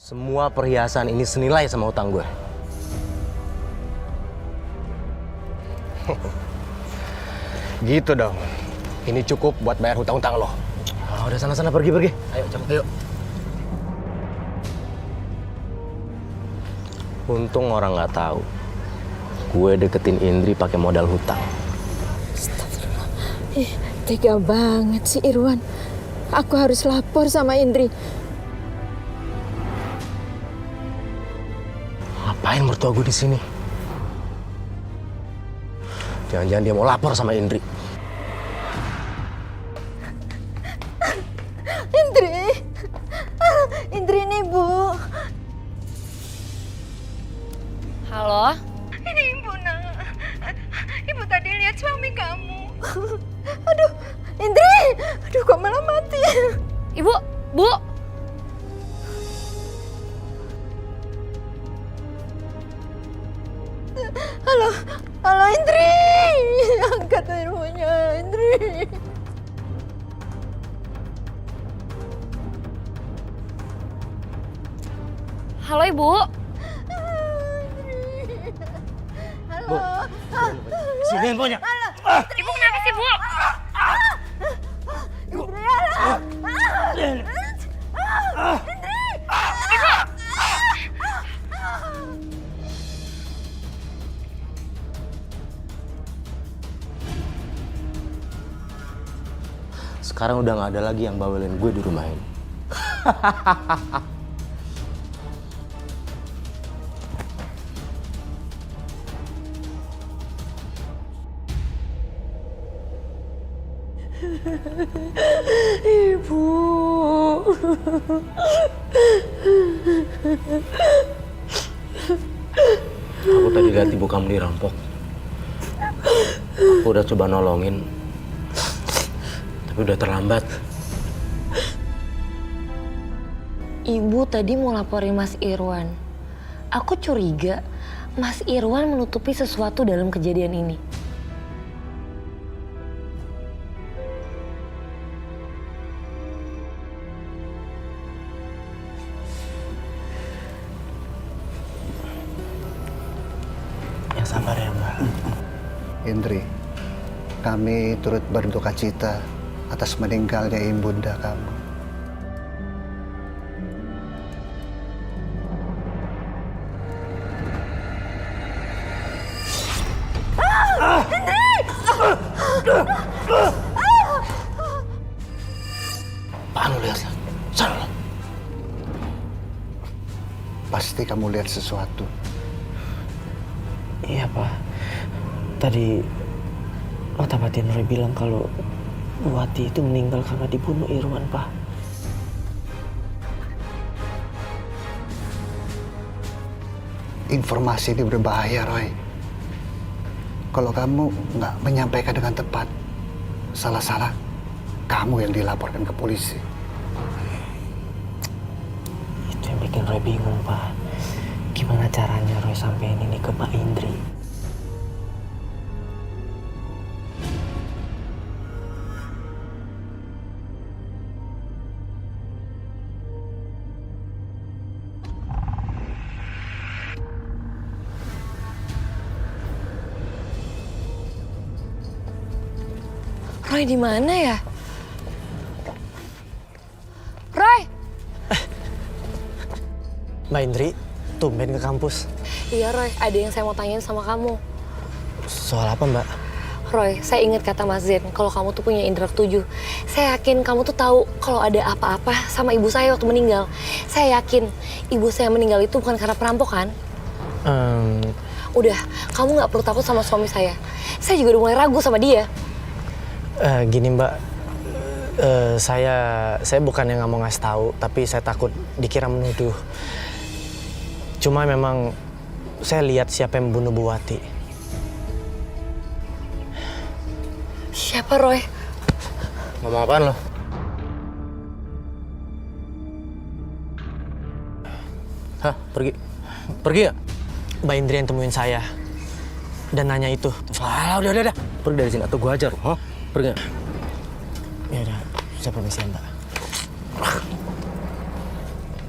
Semua perhiasan ini senilai sama utang gue. Gitu dong. Ini cukup buat bayar hutang-hutang lo. Oh, udah sana-sana pergi. Ayo, cepet. Ayo. Untung orang nggak tahu. Gue deketin Indri pakai modal hutang. Astagfirullah. Tega banget sih Irwan. Aku harus lapor sama Indri. Ngapain mertua gue di sini? Jangan-jangan dia mau lapor sama Indri. Indri nih Bu. Halo? Ini Ibu Nak. Ibu tadi lihat suami kamu. Aduh, Indri. Aduh, kok malah mati. Ibu, Bu. Halo Indri. Angkat teleponnya, Indri. Halo, Ibu. Halo. Sini handphonenya. Ibu kenapa sih, Bu? Indri, halo. Sekarang udah nggak ada lagi yang bawelin gue di rumah ini. Ibu. Aku tadi lihat ibu kamu dirampok. Aku udah coba nolongin, tapi udah terlambat. Ibu tadi mau laporin Mas Irwan. Aku curiga Mas Irwan menutupi sesuatu dalam kejadian ini. Ya sabar ya Mbak. Indri, kami turut berduka cita atas meninggalnya ibunda kamu. Apaan lu lihat? Sana lo. Pasti kamu lihat sesuatu. Iya Pak, tadi mata batin Roy bilang kalau Wati itu meninggal karena dibunuh Irwan Pak. Informasi ini berbahaya, Roy. Kalau kamu nggak menyampaikan dengan tepat, salah-salah kamu yang dilaporkan ke polisi. Itu yang bikin Roy bingung Pak. Gimana caranya Roy sampein ini ke Pak Indri? Roy di mana ya? Roy! Mbak Indri, tumben ke kampus. Iya Roy, ada yang saya mau tanyain sama kamu. Soal apa Mbak? Roy, saya ingat kata Mas Zen kalau kamu tuh punya indera ketujuh. Saya yakin kamu tuh tahu kalau ada apa-apa sama ibu saya waktu meninggal. Saya yakin ibu saya meninggal itu bukan karena perampokan. Udah, kamu nggak perlu takut sama suami saya. Saya juga udah mulai ragu sama dia. Gini Mbak, saya bukan yang nggak mau ngasih tahu, tapi saya takut dikira menuduh. Cuma memang saya lihat siapa yang membunuh Bu Wati. Siapa Roy? Ngomong apaan lo? Hah? Pergi? Pergi ya? Mbak Indri yang temuin saya dan nanya itu. Salah, udah. Pergi dari sini atau gua ajar. Hah? Pergi. Ya udah, saya permisi ya Mbak.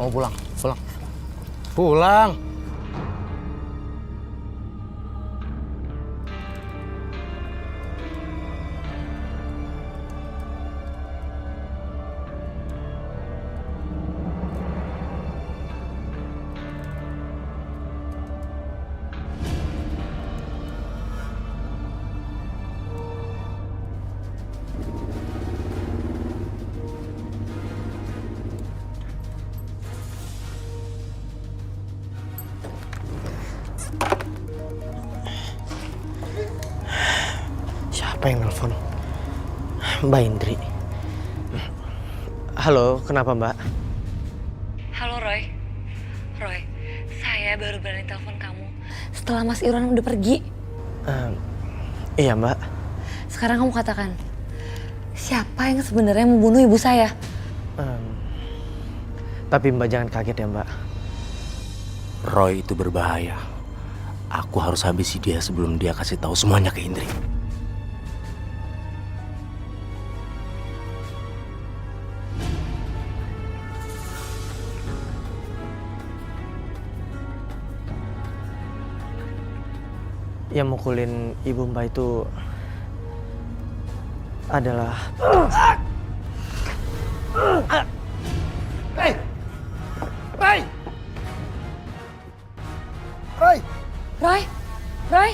Mau pulang? Pulang. Siapa yang nelfon? Mbak Indri. Halo, kenapa Mbak? Halo Roy. Roy, saya baru berani telepon kamu setelah Mas Irwan udah pergi. Iya Mbak. Sekarang kamu katakan, siapa yang sebenarnya membunuh ibu saya? Tapi Mbak jangan kaget ya Mbak. Roy itu berbahaya. Aku harus habisi dia sebelum dia kasih tahu semuanya ke Indri. Yang mukulin ibu Mbak itu adalah... Ray! Ray! Ray! Roy, Roy.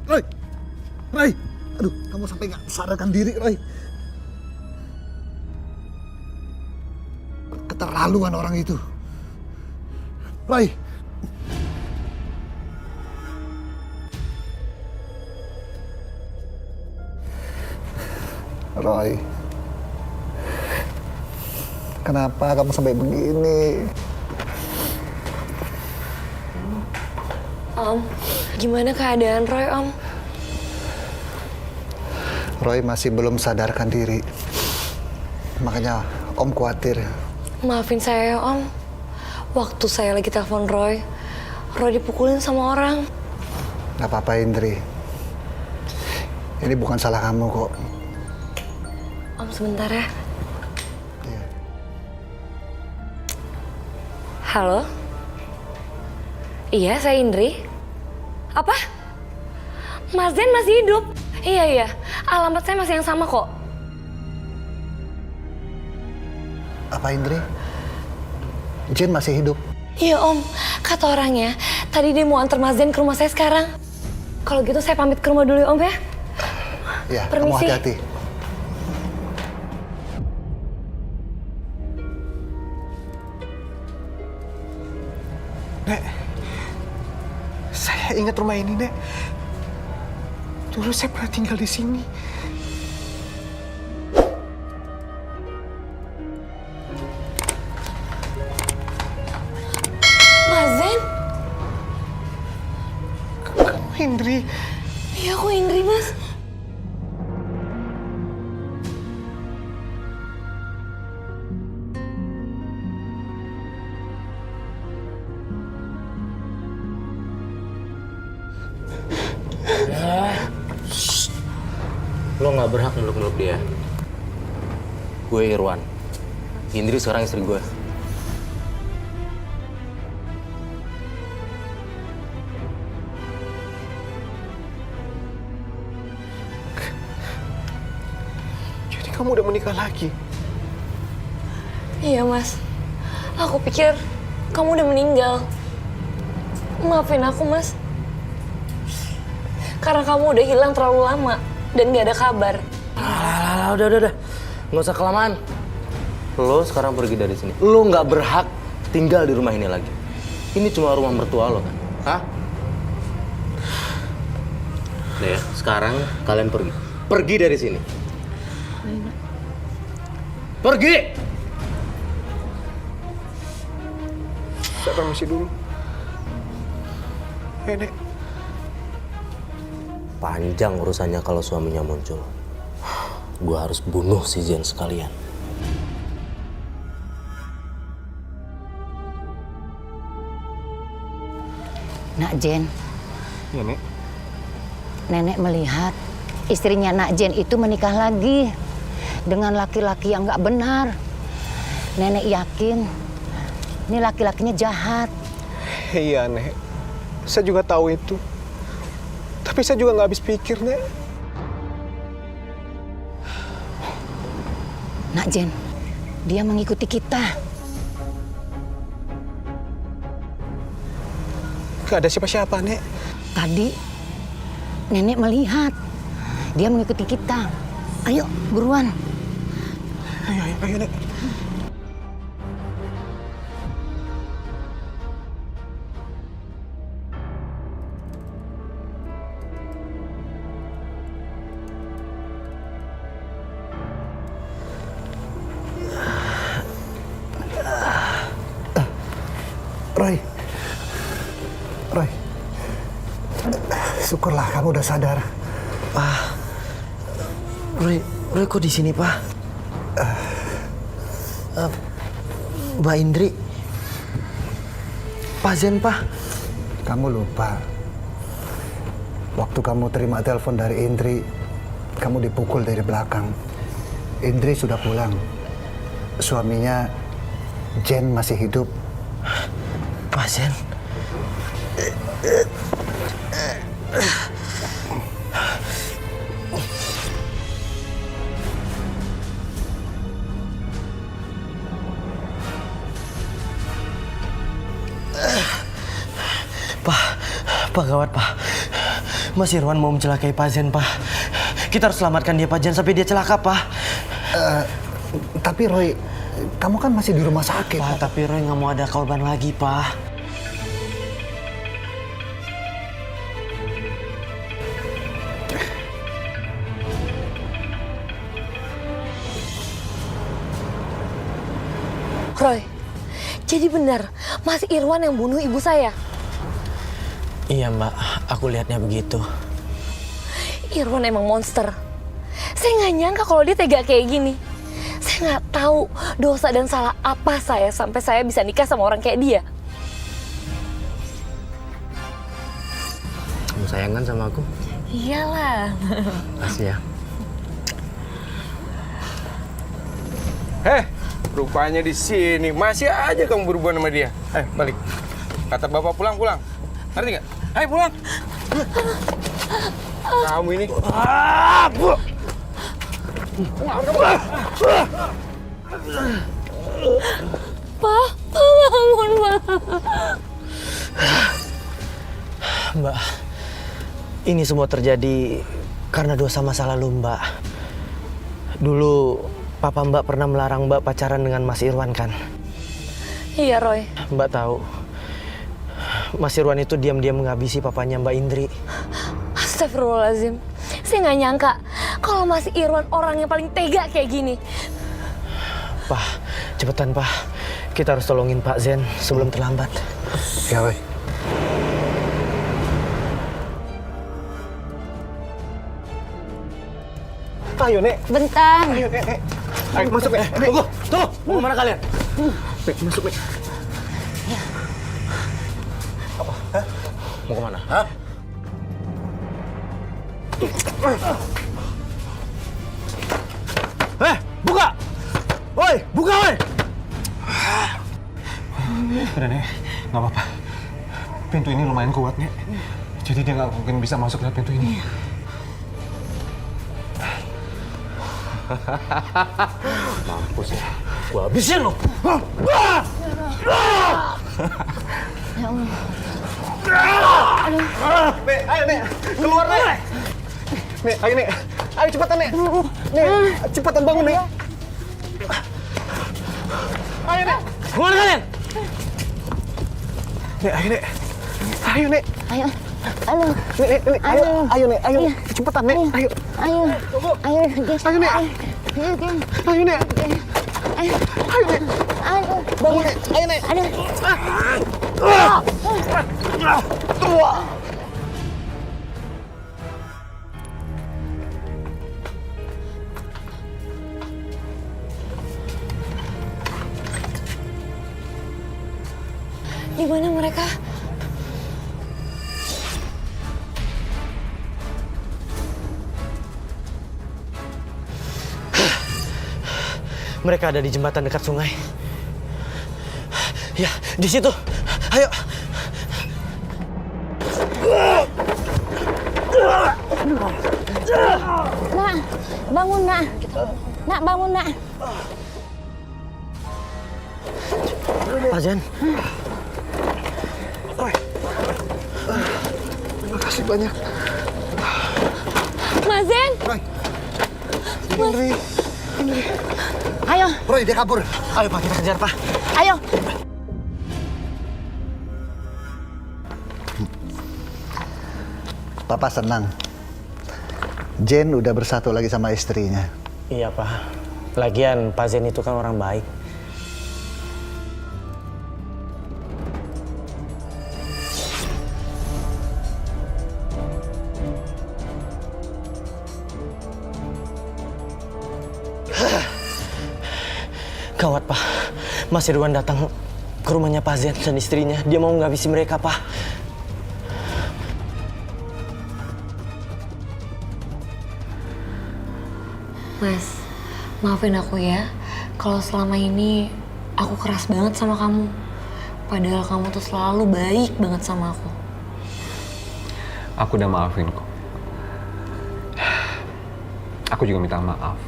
Ray! Ray! Aduh, kamu sampai nggak sadarkan diri, Ray. Keterlaluan orang itu. Ray! Roy, kenapa kamu sampai begini? Om, gimana keadaan Roy, Om? Roy masih belum sadarkan diri. Makanya Om khawatir. Maafin saya ya, Om. Waktu saya lagi telepon Roy dipukulin sama orang. Gak apa-apa, Indri. Ini bukan salah kamu kok. Om, sebentar ya. Iya. Halo? Iya, saya Indri. Apa? Mas Zen masih hidup? Iya. Alamat saya masih yang sama kok. Apa, Indri? Jen masih hidup? Iya, Om. Kata orangnya, tadi dia mau antar Mas Zen ke rumah saya sekarang. Kalau gitu saya pamit ke rumah dulu ya, Om ya. Ya, kamu Permisi. hati-hati. Nek, saya ingat rumah ini, Nek. Dulu saya pernah tinggal di sini. Mas Zen? Kamu Indri. Iya, aku Indri, Mas. Lo nggak berhak meluk-meluk dia. Gue Irwan. Indri sekarang istri gue. Jadi kamu udah menikah lagi? Iya, Mas. Aku pikir kamu udah meninggal. Maafin aku, Mas. Karena kamu udah hilang terlalu lama dan gak ada kabar. Udah. Nggak usah kelamaan. Lo sekarang pergi dari sini. Lo nggak berhak tinggal di rumah ini lagi. Ini cuma rumah mertua lo kan? Hah? Udah ya, sekarang kalian pergi. Pergi dari sini. Pergi! Saya permisi dulu. Nek. Panjang urusannya kalau suaminya muncul. Gue harus bunuh si Jen sekalian. Nak Jen, Iya, Nek. Nenek melihat istrinya Nak Jen itu menikah lagi dengan laki-laki yang nggak benar. Nenek yakin ini laki-lakinya jahat. Iya, Nek. Saya juga tahu itu. Tapi saya juga nggak habis pikir, Nek. Nak Jen, dia mengikuti kita. Nggak ada siapa-siapa, Nek. Tadi Nenek melihat dia mengikuti kita. Ayo, buruan. Ayo, Nek. Roy, syukurlah kamu udah sadar. Roy kok di sini, Pak? Mbak Indri, Pak Zen, Pak. Kamu lupa, waktu kamu terima telepon dari Indri, kamu dipukul dari belakang. Indri sudah pulang, suaminya Jen masih hidup. Pak Zen. Pak gawat, Pak. Mas Irwan mau mencelakai Pak Zen, Pak. Kita harus selamatkan dia, Pak. Jangan sampai dia celaka, Pak. Tapi Roy, kamu kan masih di rumah sakit. Pak, tapi Roy nggak mau ada korban lagi, Pak. Roy, jadi benar Mas Irwan yang bunuh ibu saya? Iya, Mbak. Aku lihatnya begitu. Irwan emang monster. Saya nggak nyangka kalau dia tega kayak gini. Saya nggak tahu dosa dan salah apa saya sampai saya bisa nikah sama orang kayak dia. Kamu sayang kan sama aku? Iyalah. Makasih ya. Rupanya di sini masih aja kamu berhubungan sama dia. Balik. Kata bapak pulang. Ngerti nggak? Ayo pulang. Kamu ini. Pak bangun, Pak. Mbak, ini semua terjadi karena dosa masa lalu, Mbak. Dulu Papa Mbak pernah melarang Mbak pacaran dengan Mas Irwan, kan? Iya, Roy. Mbak tahu, Mas Irwan itu diam-diam menghabisi papanya Mbak Indri. Astagfirullahaladzim. Saya nggak nyangka kalau Mas Irwan orang yang paling tega kayak gini. Pak, cepetan, Pak. Kita harus tolongin Pak Zen sebelum terlambat. Ya, Roy. Ayo, Nek. Bentar. Ayo, Nek. Ayo, masuk, Nek. Tunggu. Mau kemana kalian? Nek, masuk, Nek. Mau kemana? Hah? Buka! Woi, buka, woi! Udah, Nek. Nggak apa-apa. Pintu ini lumayan kuat, Nek. Jadi dia nggak mungkin bisa masuk lewat pintu ini. Mampus ya. Gua habisin lo. Nek, ayo, Nek. Keluar, Nek. Nek, ayo, Nek. Ayo, cepetan, Nek. Nek, cepetan bangun, Nek. Ayo, Nek. Keluar kalian! Nek, ayo, Nek. Ayo, Nek. Ayo. Ayo. Nek, ayo, ayo, Nek. Ayo, cepetan, Nek. Ayo. Ayo. Ayo. Ayo, Nek. Ayo, Nek. Ayo. Ayo, Nek. Ayo. Bangun, Nek. Ayo, Nek. Aduh. Di mana mereka? Mereka ada di jembatan dekat sungai. Ya, di situ. Ayo. Nak, bangun nak. Nak, bangun nak. Pak Zen. Terima kasih banyak. Mas Zen! Roy. Indri. Ayo, Roy, dia kabur. Ayo Pak, kita kejar Pak. ayo. Papa senang. Jen udah bersatu lagi sama istrinya. Iya Pak. Lagian Pak Zen itu kan orang baik. Gawat Pak, Mas Irwan datang ke rumahnya Pak Zen dan istrinya. Dia mau menghabisi mereka Pak. Mas, maafin aku ya. Kalau selama ini aku keras banget sama kamu. Padahal kamu tuh selalu baik banget sama aku. Aku udah maafin kok. Aku juga minta maaf.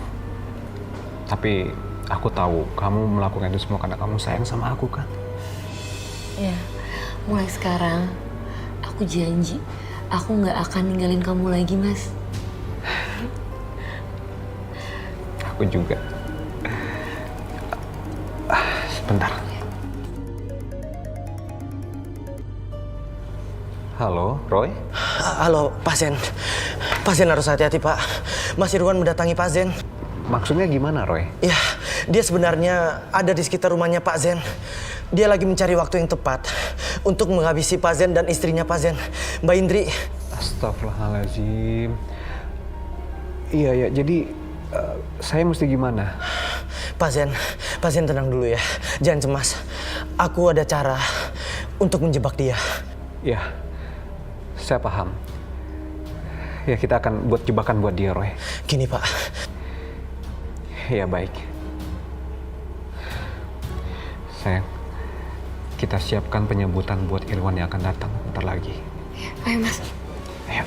Tapi aku tahu kamu melakukan itu semua karena kamu sayang sama aku kan? Ya, mulai sekarang aku janji aku nggak akan ninggalin kamu lagi, Mas. Aku juga. Sebentar. Halo, Roy? Halo, Pak Zen. Pak Zen harus hati-hati, Pak. Mas Irwan mendatangi Pak Zen. Maksudnya gimana, Roy? Ya, dia sebenarnya ada di sekitar rumahnya Pak Zen. Dia lagi mencari waktu yang tepat untuk menghabisi Pak Zen dan istrinya Pak Zen, Mbak Indri. Astagfirullahaladzim. Iya, jadi saya mesti gimana? Pak Zen tenang dulu ya. Jangan cemas. Aku ada cara untuk menjebak dia. Ya, saya paham. Ya, kita akan buat jebakan buat dia, Roy. Gini, Pak. Ya, baik. Sayang, kita siapkan penyebutan buat Irwan yang akan datang bentar lagi. Ayo, Mas. Ayo.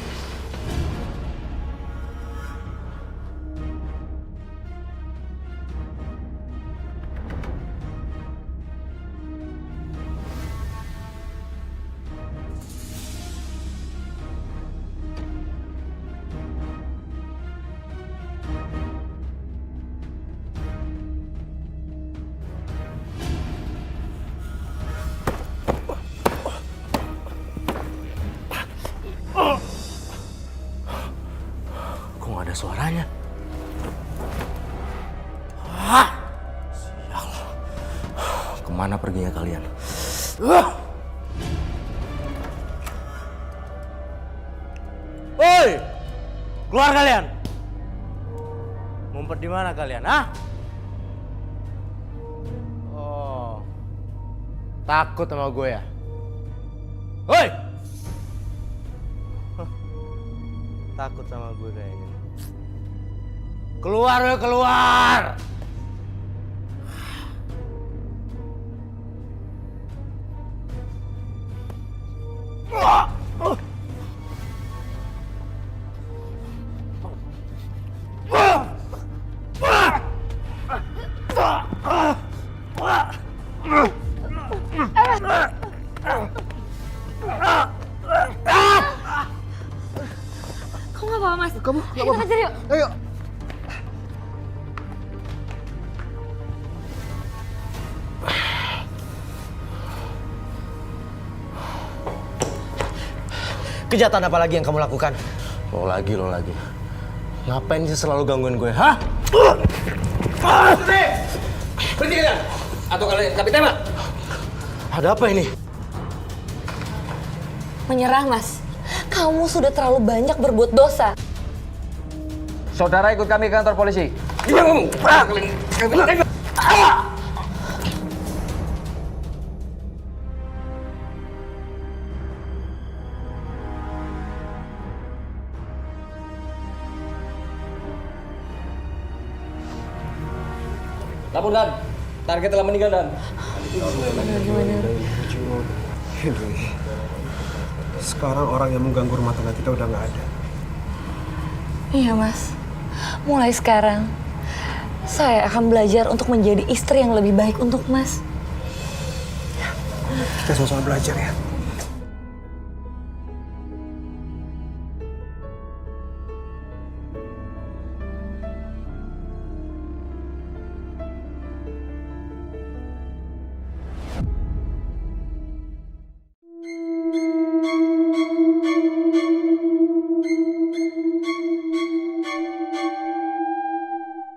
Kok nggak ada suaranya? Sial. Kemana perginya kalian? Woi! Keluar kalian! Ngumpet di mana kalian, ah? Oh. Takut sama gue ya? Woi! Takut sama gue kayaknya. Keluar, keluar! Kamu nggak apa-apa, Mas? Kamu nggak apa-apa? Kita kejar yuk. Ayo. Kejahatan apa lagi yang kamu lakukan? Lo lagi. Ngapain sih selalu gangguin gue, hah? Berhenti kalian! Atau kalian kami tembak? Ada apa ini? Menyerah, Mas. Kamu sudah terlalu banyak berbuat dosa. Saudara ikut kami ke kantor polisi. Lapor Dan. Target telah meninggal Dan. Sekarang orang yang mengganggu rumah tangga kita udah nggak ada. Iya mas, mulai sekarang saya akan belajar untuk menjadi istri yang lebih baik untuk mas. Kita sama-sama belajar ya.